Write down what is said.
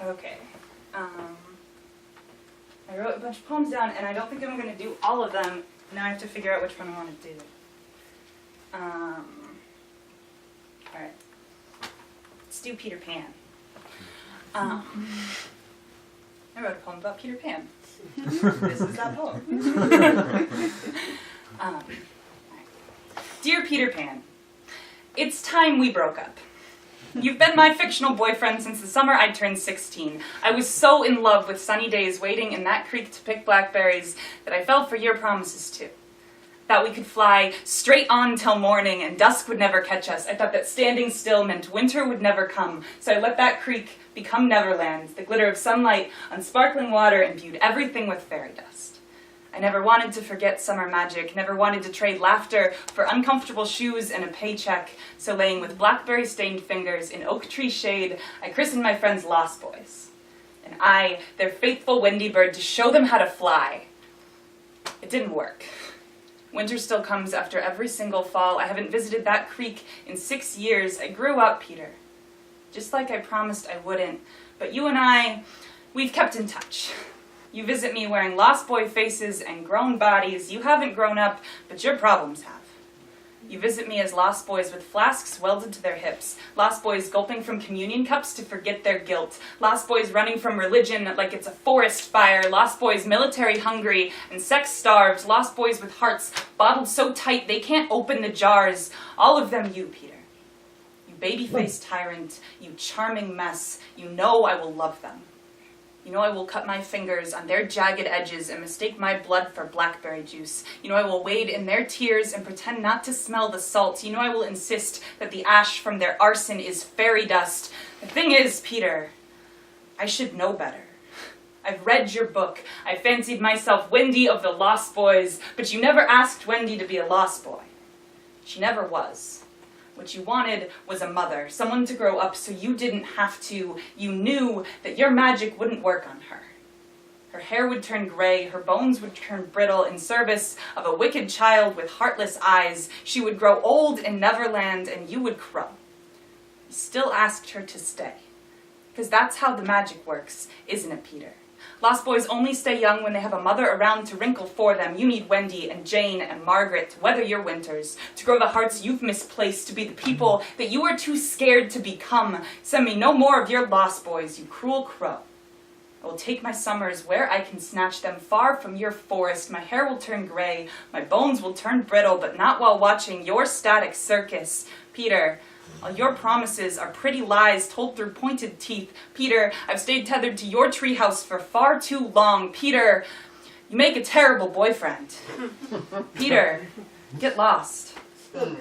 Okay. I wrote a bunch of poems down, and I don't think I'm going to do all of them. Now I have to figure out which one I want to do. Alright. Let's do Peter Pan. I wrote a poem about Peter Pan. This is that poem. Dear Peter Pan, it's time we broke up. You've been my fictional boyfriend since the summer I turned 16. I was so in love with sunny days waiting in that creek to pick blackberries that I fell for your promises too. Thought we could fly straight on till morning and dusk would never catch us. I thought that standing still meant winter would never come. So I let that creek become Neverland, the glitter of sunlight on sparkling water, and viewed everything with fairy dust. I never wanted to forget summer magic, never wanted to trade laughter for uncomfortable shoes and a paycheck. So laying with blackberry-stained fingers in oak tree shade, I christened my friends Lost Boys. And I, their faithful windy bird, to show them how to fly. It didn't work. Winter still comes after every single fall. I haven't visited that creek in 6 years. I grew up, Peter. Just like I promised I wouldn't. But you and I, we've kept in touch. You visit me wearing Lost Boy faces and grown bodies. You haven't grown up, but your problems have. You visit me as Lost Boys with flasks welded to their hips. Lost Boys gulping from communion cups to forget their guilt. Lost Boys running from religion like it's a forest fire. Lost Boys military hungry and sex starved. Lost Boys with hearts bottled so tight they can't open the jars. All of them you, Peter. You baby-faced tyrant. You charming mess. You know I will love them. You know I will cut my fingers on their jagged edges and mistake my blood for blackberry juice. You know I will wade in their tears and pretend not to smell the salt. You know I will insist that the ash from their arson is fairy dust. The thing is, Peter, I should know better. I've read your book. I fancied myself Wendy of the Lost Boys, but you never asked Wendy to be a lost boy. She never was. What you wanted was a mother, someone to grow up so you didn't have to. You knew that your magic wouldn't work on her. Her hair would turn gray, her bones would turn brittle in service of a wicked child with heartless eyes. She would grow old in Neverland and you would crow. You still asked her to stay. Because that's how the magic works, isn't it, Peter? Lost Boys only stay young when they have a mother around to wrinkle for them. You need Wendy and Jane and Margaret to weather your winters, to grow the hearts you've misplaced, to be the people that you are too scared to become. Send me no more of your Lost Boys, you cruel crow. I will take my summers where I can snatch them far from your forest. My hair will turn gray, my bones will turn brittle, but not while watching your static circus. Peter, all your promises are pretty lies told through pointed teeth. Peter, I've stayed tethered to your treehouse for far too long. Peter, you make a terrible boyfriend. Peter, get lost. Woo!